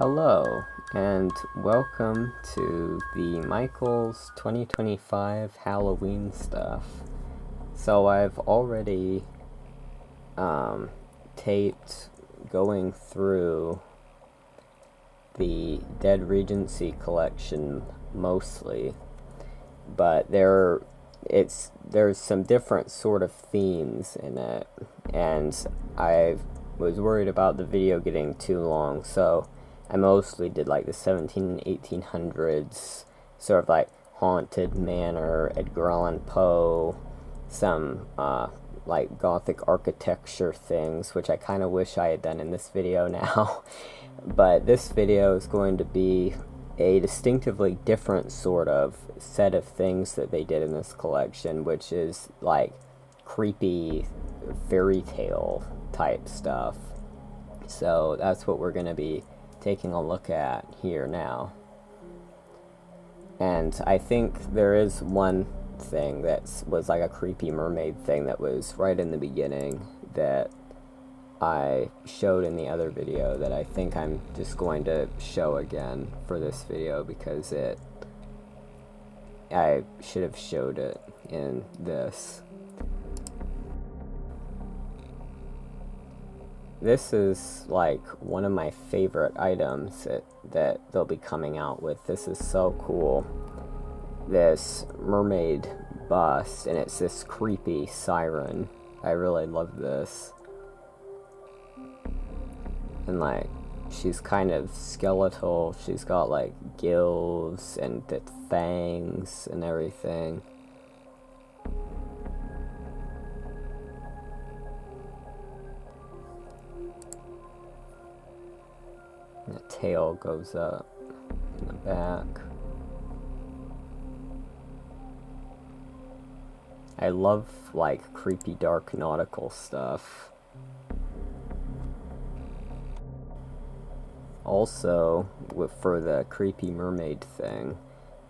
Hello, and welcome to the Michael's 2025 Halloween stuff. So I've already taped going through the Dead Regency collection mostly, but there's some different sort of themes in it, and I was worried about the video getting too long, so I mostly did like the 17 and 1800s, sort of like haunted manor, Edgar Allan Poe, some like gothic architecture things, which I kind of wish I had done in this video now. But this video is going to be a distinctively different sort of set of things that they did in this collection, which is like creepy fairy tale type stuff. So that's what we're going to be taking a look at here now. And I think there is one thing that was like a creepy mermaid thing that was right in the beginning that I showed in the other video that I think I'm just going to show again for this video because I should have showed it in this. This is like one of my favorite items that they'll be coming out with. This is so cool. This mermaid bust, and it's this creepy siren. I really love this. And like, she's kind of skeletal. She's got like gills and the fangs and everything. And the tail goes up in the back. I love like creepy dark nautical stuff. Also, for the creepy mermaid thing,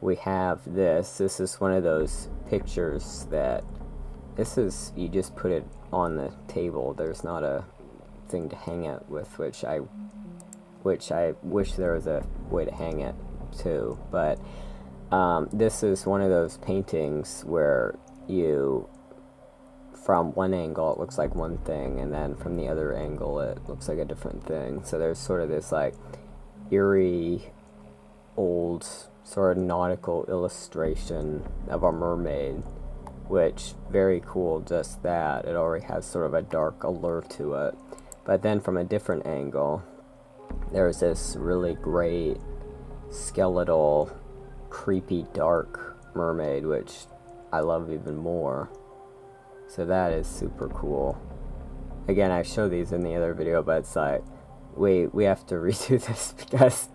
we have this. This is one of those pictures that you just put it on the table. There's not a thing to hang it with, which I wish there was a way to hang it too. But this is one of those paintings where from one angle it looks like one thing, and then from the other angle it looks like a different thing. So there's sort of this like eerie old sort of nautical illustration of a mermaid, which very cool. Just that it already has sort of a dark allure to it. But then from a different angle there's this really great skeletal creepy dark mermaid, which I love even more. So that is super cool. Again, I showed these in the other video, but it's like we have to redo this because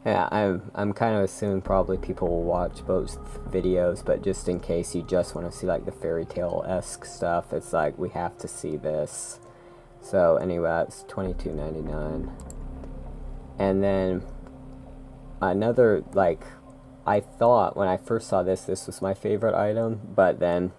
yeah, I'm kind of assuming probably people will watch both videos, but just in case you just want to see like the fairy tale-esque stuff, it's like we have to see this. So anyway, that's $22.99. And then another, like, I thought when I first saw this was my favorite item, but then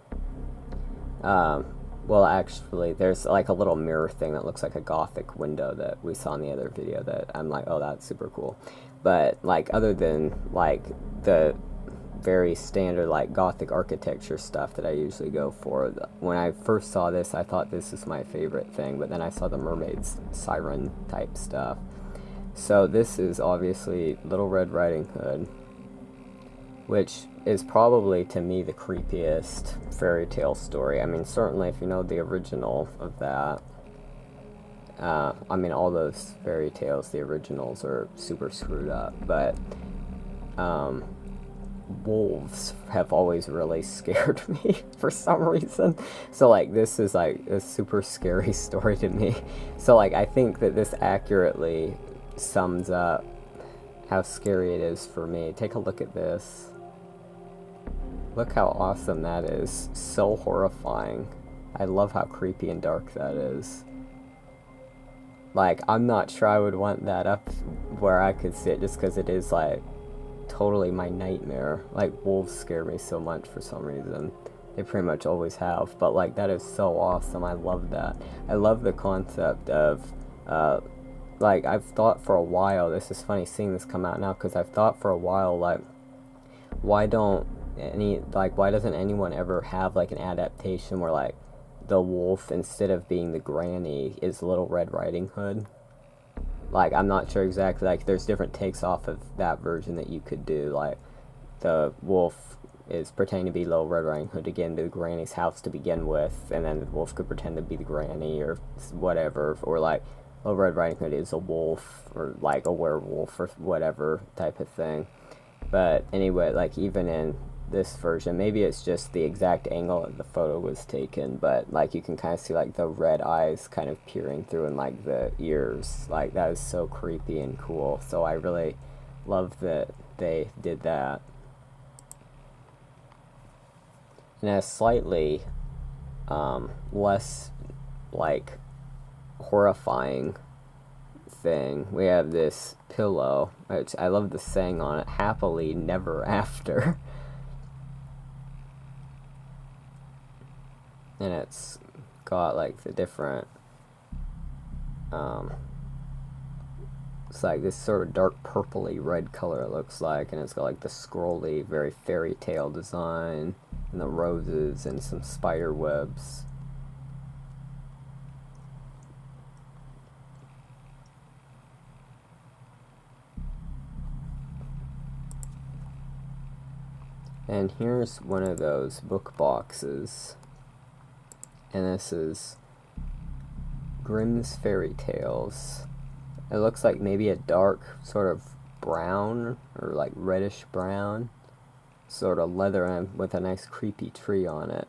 well, actually there's like a little mirror thing that looks like a gothic window that we saw in the other video that I'm like, oh, that's super cool. But like, other than like the very standard like gothic architecture stuff that I usually go for, when I first saw this I thought this is my favorite thing, but then I saw the mermaid's siren type stuff. So this is obviously Little Red Riding Hood, which is probably to me the creepiest fairy tale story. I mean, certainly if you know the original of that, I mean, all those fairy tales, the originals are super screwed up, but wolves have always really scared me for some reason. So like, this is like a super scary story to me. So like, I think that this accurately sums up how scary it is for me. Take a look at this. Look how awesome that is. So horrifying. I love how creepy and dark that is. Like, I'm not sure I would want that up where I could sit, just because it is like totally my nightmare. Like, wolves scare me so much for some reason. They pretty much always have. But like, that is so awesome. I love that. I love the concept of like, I've thought for a while, this is funny seeing this come out now, because I've thought for a while, like, why doesn't anyone ever have, like, an adaptation where, like, the wolf, instead of being the granny, is Little Red Riding Hood? Like, I'm not sure exactly, like, there's different takes off of that version that you could do, like, the wolf is pretending to be Little Red Riding Hood to get into the granny's house to begin with, and then the wolf could pretend to be the granny, or whatever, or, like, Little Red Riding Hood is a wolf, or, like, a werewolf, or whatever type of thing. But, anyway, like, even in this version, maybe it's just the exact angle that the photo was taken, but, like, you can kind of see, like, the red eyes kind of peering through, and, like, the ears. Like, that is so creepy and cool, so I really love that they did that. And a slightly less, like, horrifying thing, we have this pillow, which I love the saying on it, happily never after. And it's got, like, the different, it's like this sort of dark purpley red color it looks like, and it's got, like, the scrolly, very fairy tale design, and the roses, and some spider webs. And here's one of those book boxes, and this is Grimm's Fairy Tales. It looks like maybe a dark sort of brown, or like reddish brown, sort of leather, and with a nice creepy tree on it.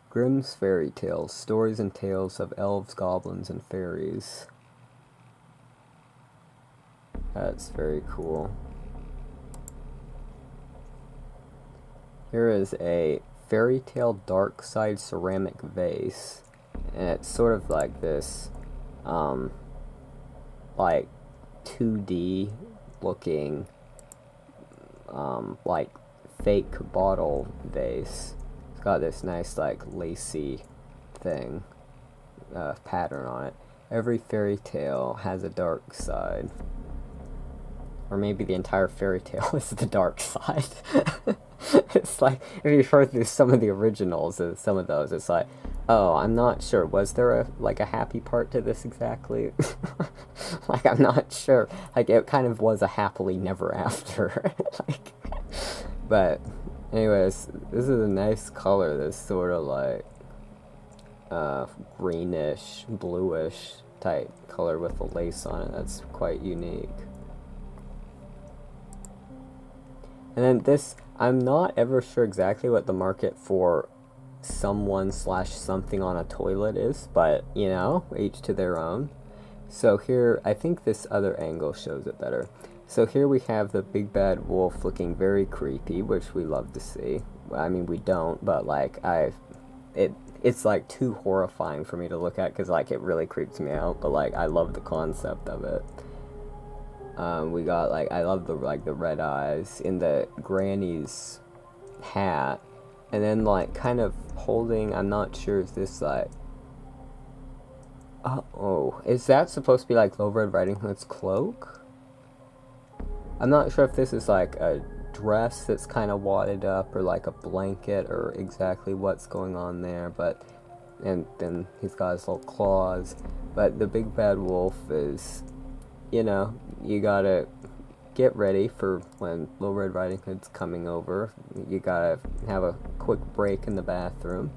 Grimm's Fairy Tales, stories and tales of elves, goblins, and fairies. That's very cool. Here is a Fairytale Dark Side ceramic vase, and it's sort of like this, like 2D looking, like fake bottle vase. It's got this nice, like, lacy thing, pattern on it. Every fairy tale has a dark side. Or maybe the entire fairy tale is the dark side. It's like, if you've heard through some of the originals, some of those, it's like, oh, I'm not sure, was there a happy part to this exactly? Like, I'm not sure. Like, it kind of was a happily never after. Like, but, anyways, this is a nice color, this sort of, like, greenish, bluish type color with the lace on it. That's quite unique. And then this, I'm not ever sure exactly what the market for someone/something on a toilet is, but, you know, each to their own. So here, I think this other angle shows it better. So here we have the big bad wolf looking very creepy, which we love to see. I mean, we don't, but, like, it's, like, too horrifying for me to look at, because, like, it really creeps me out, but, like, I love the concept of it. We got, like, I love the, like, the red eyes in the granny's hat, and then, like, kind of holding, I'm not sure, is this, like, oh, is that supposed to be, like, Little Red Riding Hood's cloak? I'm not sure if this is, like, a dress that's kind of wadded up, or, like, a blanket, or exactly what's going on there, but, and then he's got his little claws, but the big bad wolf is, you know, you gotta get ready for when Little Red Riding Hood's coming over. You gotta have a quick break in the bathroom.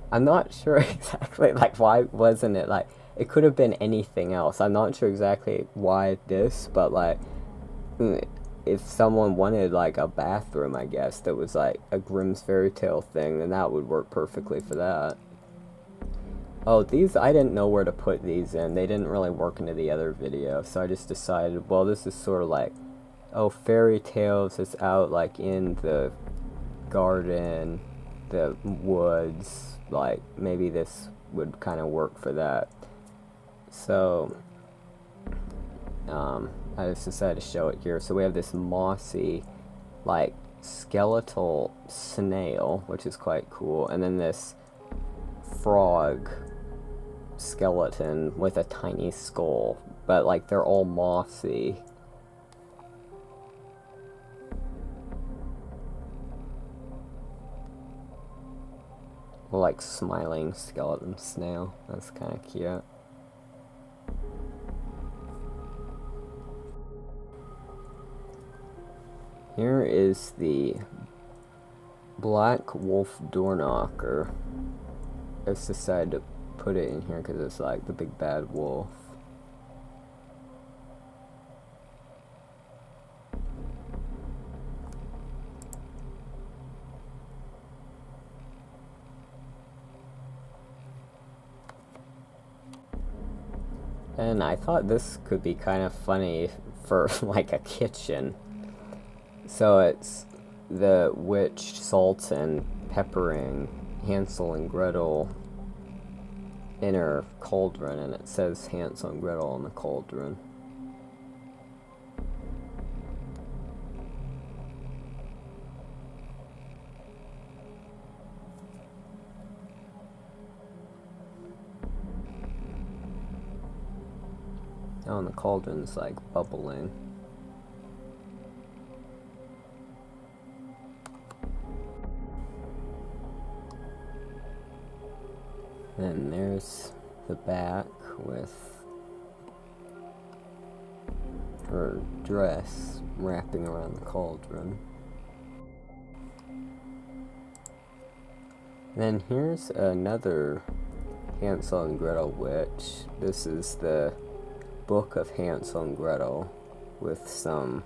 I'm not sure exactly, like, why wasn't it, like, it could have been anything else. I'm not sure exactly why this, but, like, if someone wanted, like, a bathroom, I guess, that was, like, a Grimm's Fairy Tale thing, then that would work perfectly for that. Oh, these, I didn't know where to put these in. They didn't really work into the other video, so I just decided, well, this is sort of like, oh, fairy tales is out, like, in the garden, the woods, like, maybe this would kind of work for that. So, I just decided to show it here. So we have this mossy, like, skeletal snail, which is quite cool, and then this frog skeleton with a tiny skull but like they're all mossy. Like smiling skeleton snail. That's kind of cute. Here is the black wolf door knocker. I just decided to put it in here because it's like the big bad wolf. And I thought this could be kind of funny for like a kitchen. So it's the witch Sultan peppering Hansel and Gretel in her cauldron, and it says Hansel and Gretel on the cauldron. Oh, and the cauldron's like bubbling. And there's the back with her dress wrapping around the cauldron. Then here's another Hansel and Gretel witch. This is the book of Hansel and Gretel with some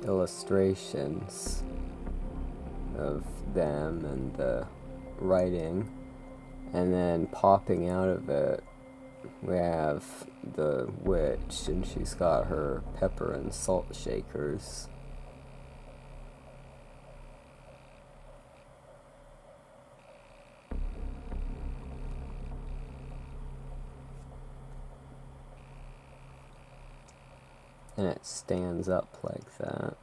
illustrations of them and the writing. And then popping out of it, we have the witch, and she's got her pepper and salt shakers. And it stands up like that.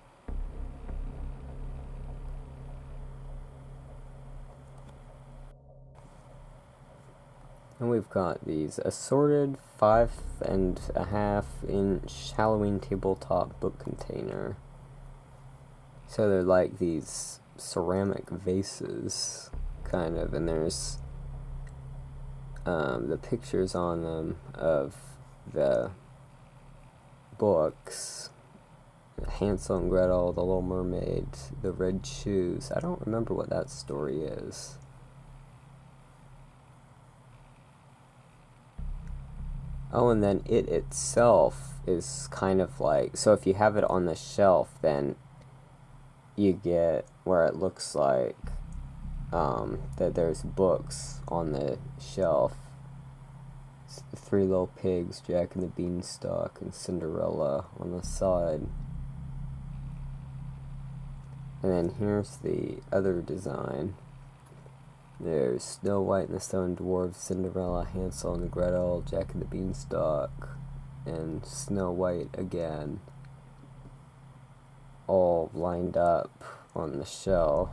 And we've got these assorted 5.5-inch Halloween tabletop book container. So they're like these ceramic vases, kind of, and there's the pictures on them of the books. Hansel and Gretel, the Little Mermaid, the Red Shoes. I don't remember what that story is. Oh, and then it itself is kind of like, so if you have it on the shelf, then you get where it looks like that there's books on the shelf. It's the Three Little Pigs, Jack and the Beanstalk, and Cinderella on the side. And then here's the other design. There's Snow White and the Seven Dwarfs, Cinderella, Hansel and Gretel, Jack and the Beanstalk, and Snow White again, all lined up on the shelf.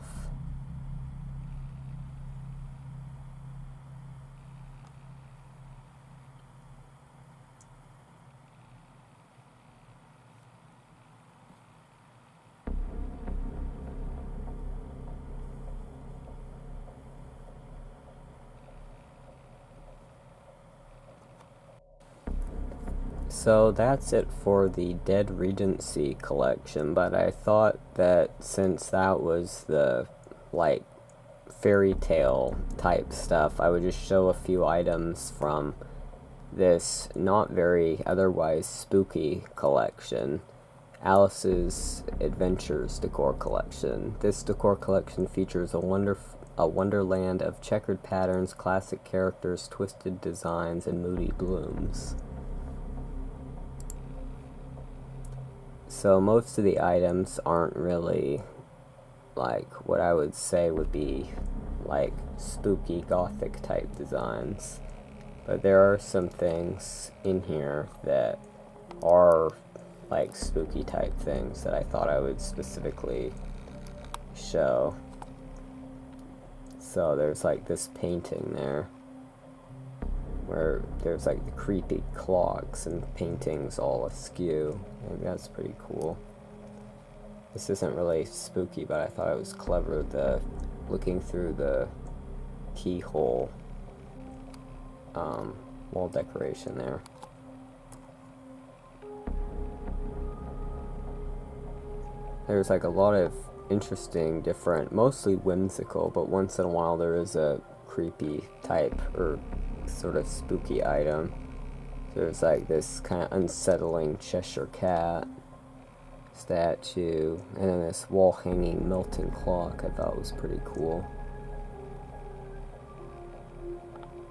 So that's it for the Dead Regency collection, but I thought that since that was the, like, Fairytale type stuff, I would just show a few items from this not very otherwise spooky collection, Alice's Adventures decor collection. This decor collection features a wonderland of checkered patterns, classic characters, twisted designs, and moody blooms. So most of the items aren't really like what I would say would be like spooky gothic type designs, but there are some things in here that are like spooky type things that I thought I would specifically show. So there's like this painting there. where there's like the creepy clocks and paintings all askew. I think that's pretty cool. This isn't really spooky, but I thought it was clever, the looking through the keyhole wall decoration there. There's like a lot of interesting, different, mostly whimsical, but once in a while there is a creepy type or sort of spooky item. There's like this kind of unsettling Cheshire cat statue, and then this wall hanging melting clock I thought was pretty cool.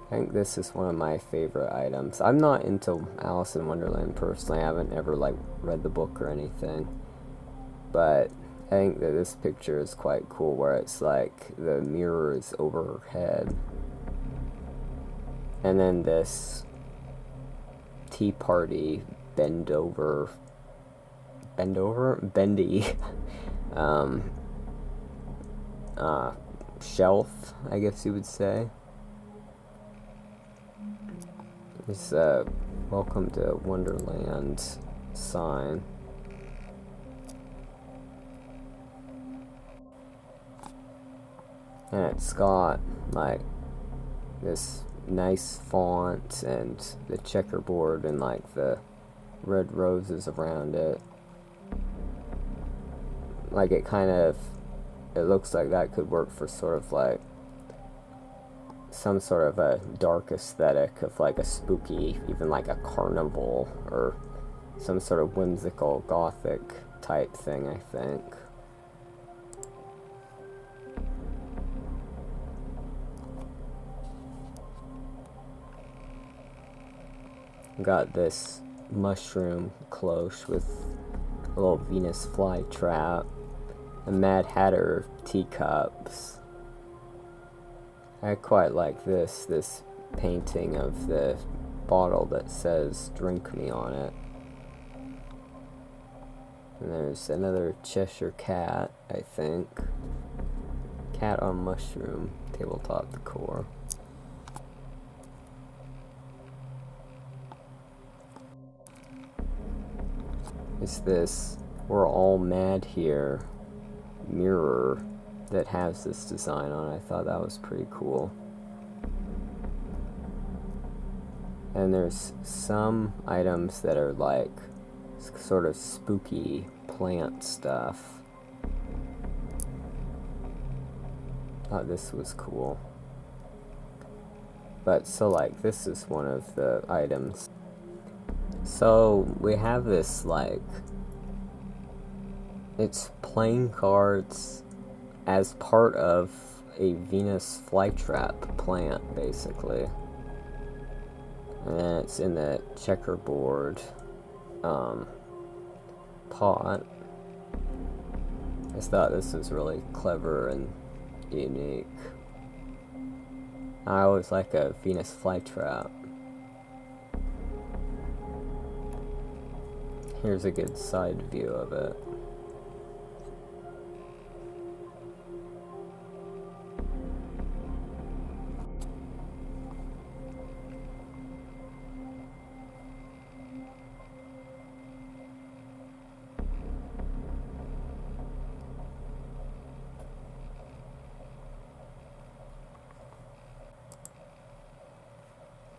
I think this is one of my favorite items. I'm not into Alice in Wonderland personally. I haven't ever like read the book or anything, but I think that this picture is quite cool, where it's like the mirror is overhead, and then this tea party bendy shelf, I guess you would say. This welcome to Wonderland sign. And it's got like this nice font and the checkerboard and like the red roses around it. Like it looks like that could work for sort of like some sort of a dark aesthetic of like a spooky, even like a carnival or some sort of whimsical gothic type thing, I think. Got this mushroom cloche with a little Venus flytrap, a Mad Hatter teacups. I quite like this painting of the bottle that says "Drink Me" on it. And there's another Cheshire cat, I think. Cat on mushroom, tabletop decor. It's this "We're All Mad Here" mirror that has this design on it. I thought that was pretty cool. And there's some items that are like sort of spooky plant stuff. Thought this was cool. But so like this is one of the items. So we have this like, it's playing cards as part of a Venus flytrap plant, basically. And then it's in the checkerboard pot. I just thought this was really clever and unique. I always like a Venus flytrap. Here's a good side view of it.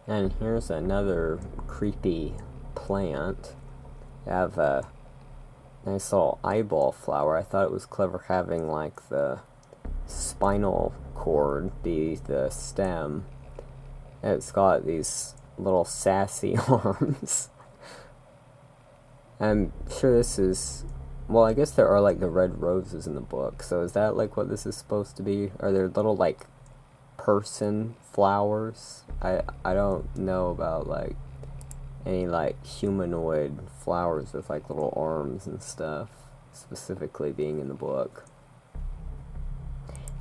And here's another creepy plant. I have a nice little eyeball flower. I thought it was clever having like the spinal cord be the stem. And it's got these little sassy arms. I'm sure this is, well, I guess there are like the red roses in the book. So is that like what this is supposed to be? Are there little like person flowers? I don't know about like any like humanoid flowers with like little arms and stuff specifically being in the book.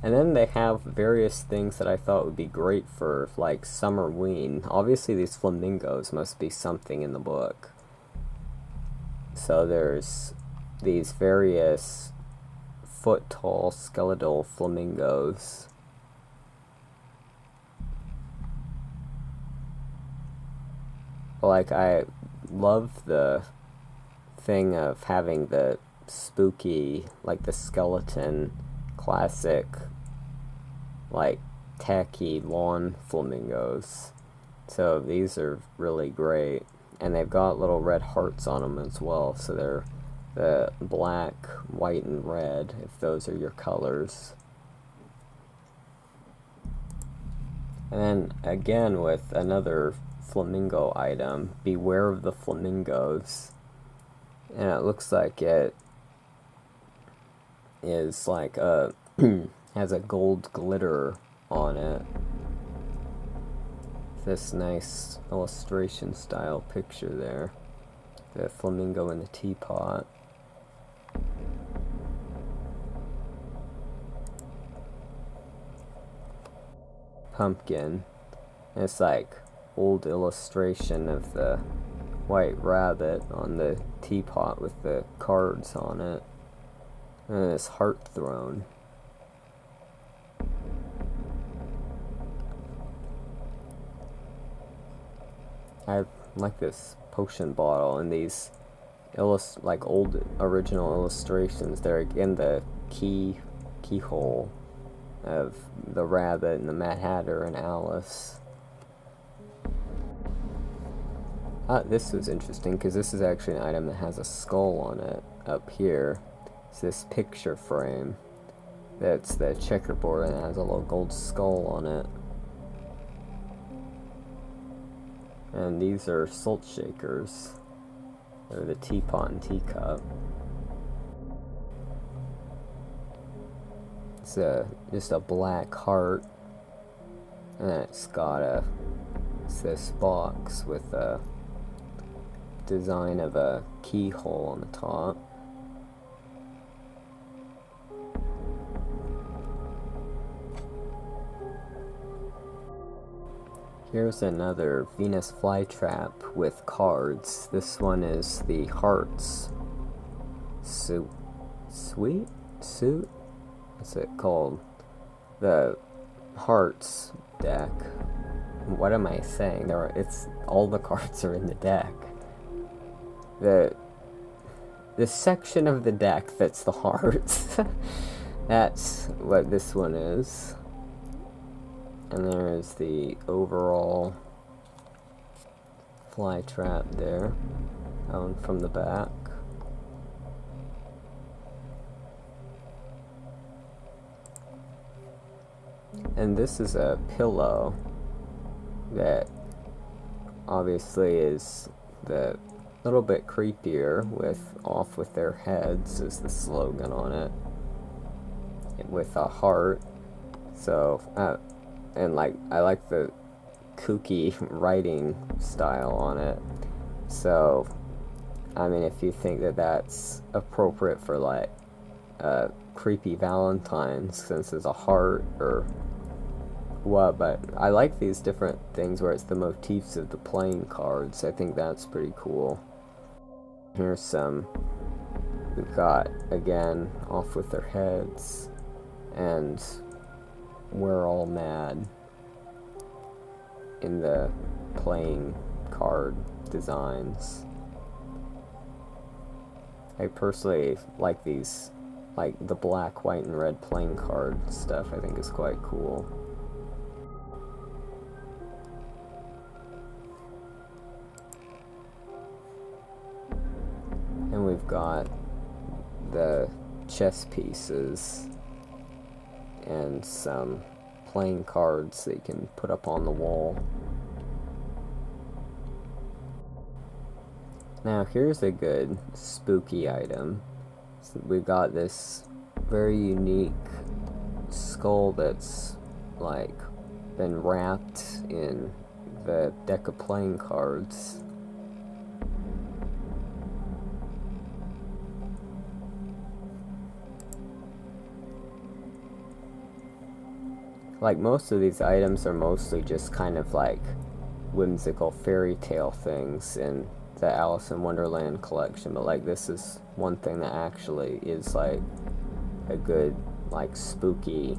And then they have various things that I thought would be great for like Summerween. Obviously these flamingos must be something in the book. So there's these various foot tall skeletal flamingos. Like, I love the thing of having the spooky, like the skeleton, classic, like tacky lawn flamingos. So these are really great. And they've got little red hearts on them as well. So they're the black, white, and red, if those are your colors. And then again with another flamingo item, beware of the flamingos. And it looks like it is like a has a gold glitter on it. This nice illustration style picture there. The flamingo in the teapot. Pumpkin. And it's like old illustration of the white rabbit on the teapot with the cards on it. And this heart throne. I like this potion bottle and these like old original illustrations. They're in the keyhole of the rabbit and the Mad Hatter and Alice. This was interesting because this is actually an item that has a skull on it up here. It's this picture frame that's the checkerboard and it has a little gold skull on it. And these are salt shakers. They're the teapot and teacup. It's just a black heart. And then it's got this box with a design of a keyhole on the top. Here's another Venus flytrap with cards. This one is the Hearts Suit? What's it called? The Hearts deck. What am I saying? It's all the cards are in the deck. The section of the deck that's the hearts. That's what this one is. And there's the overall fly trap there, from the back. And this is a pillow that obviously is the little bit creepier with "off with their heads" is the slogan on it, with a heart. So and like I like the kooky writing style on it. So I mean, if you think that that's appropriate for like creepy Valentine's, since it's a heart or what, but I like these different things where it's the motifs of the playing cards. I think that's pretty cool. Here's some. We've got again "Off with Their Heads" and "We're All Mad" in the playing card designs. I personally like these, like the black, white, and red playing card stuff. I think is quite cool. And we've got the chess pieces and some playing cards that you can put up on the wall. Now here's a good spooky item. So we've got this very unique skull that's like been wrapped in the deck of playing cards. Like most of these items are mostly just kind of like whimsical fairy tale things in the Alice in Wonderland collection, but like this is one thing that actually is like a good like spooky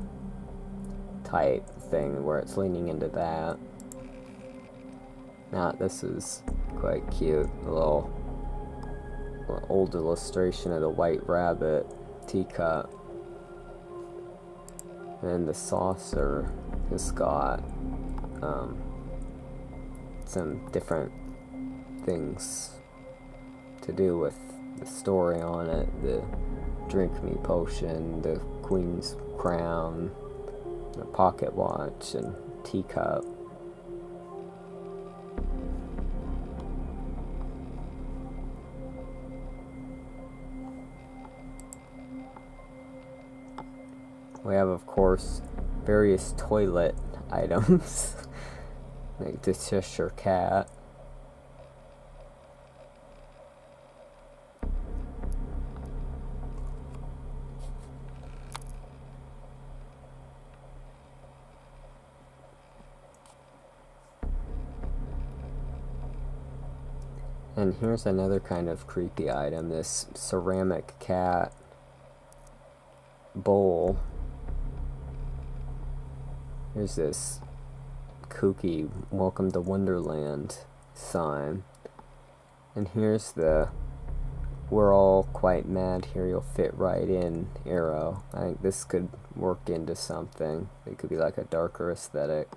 type thing where it's leaning into that. Now this is quite cute. A little old illustration of the white rabbit teacup. And the saucer has got some different things to do with the story on it. The drink me potion, the queen's crown, the pocket watch, and teacup. We have, of course, various toilet items, like the Cheshire Cat. And here's another kind of creepy item, this ceramic cat bowl. Here's this kooky "Welcome to Wonderland" sign. And here's the "We're all quite mad here, you'll fit right in" arrow. I think this could work into something. It could be like a darker aesthetic.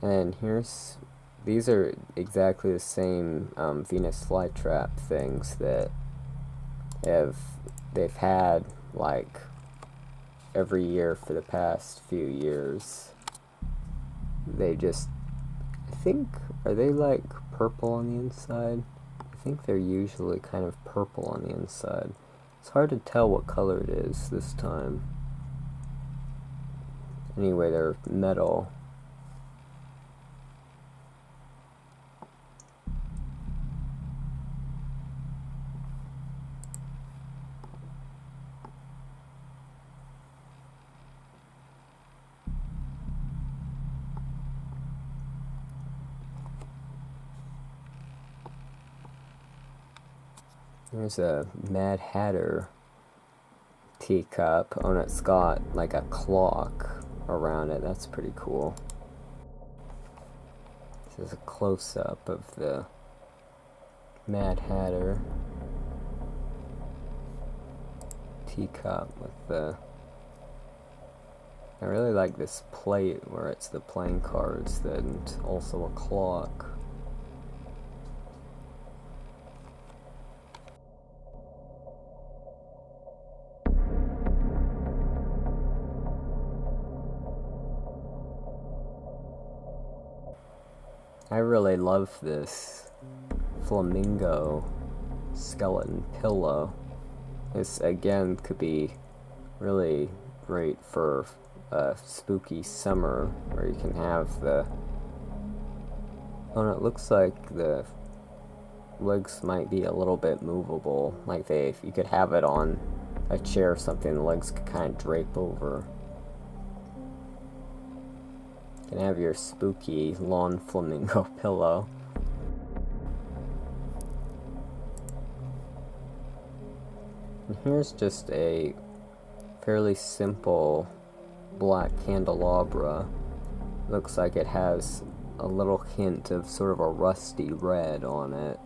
And these are exactly the same Venus flytrap things that they've had like every year for the past few years. They just, I think, are they like purple on the inside? I think they're usually kind of purple on the inside. It's hard to tell what color it is this time. Anyway, they're metal. There's a Mad Hatter teacup. Oh, and it's got like a clock around it. That's pretty cool. This is a close-up of the Mad Hatter teacup with the... I really like this plate where it's the playing cards and also a clock. I really love this flamingo skeleton pillow. This again could be really great for a spooky summer where you can have the... Oh, and it looks like the legs might be a little bit movable. Like you could have it on a chair or something, the legs could kind of drape over. You can have your spooky lawn flamingo pillow. And here's just a fairly simple black candelabra. Looks like it has a little hint of sort of a rusty red on it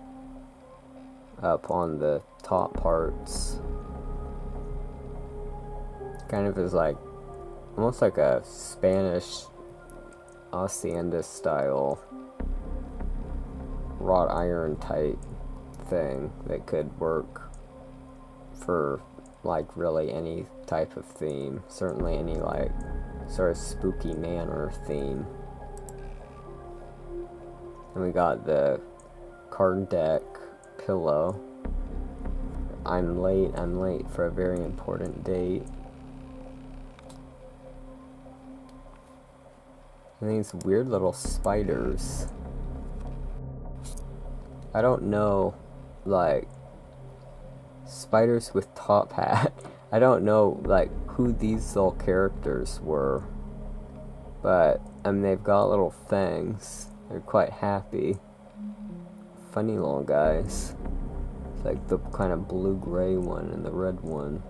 up on the top parts. Kind of is like almost like a Spanish hacienda style wrought iron type thing that could work for like really any type of theme. Certainly any like sort of spooky manor theme. And we got the card deck pillow. I'm late for a very important date. And these weird little spiders. I don't know, like, spiders with top hat. I don't know, like, who these little characters were. But, I mean, they've got little fangs. They're quite happy. Funny little guys. It's like the kind of blue-gray one and the red one.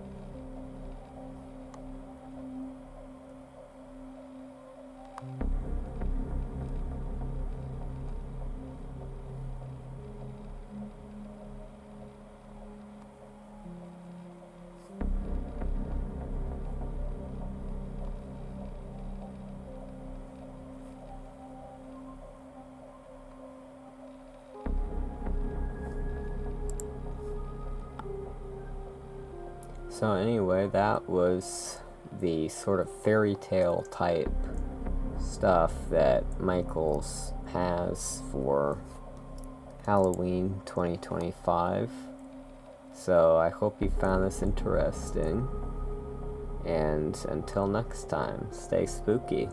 So anyway, that was the sort of fairy tale type stuff that Michaels has for Halloween 2025. So I hope you found this interesting. And until next time, stay spooky.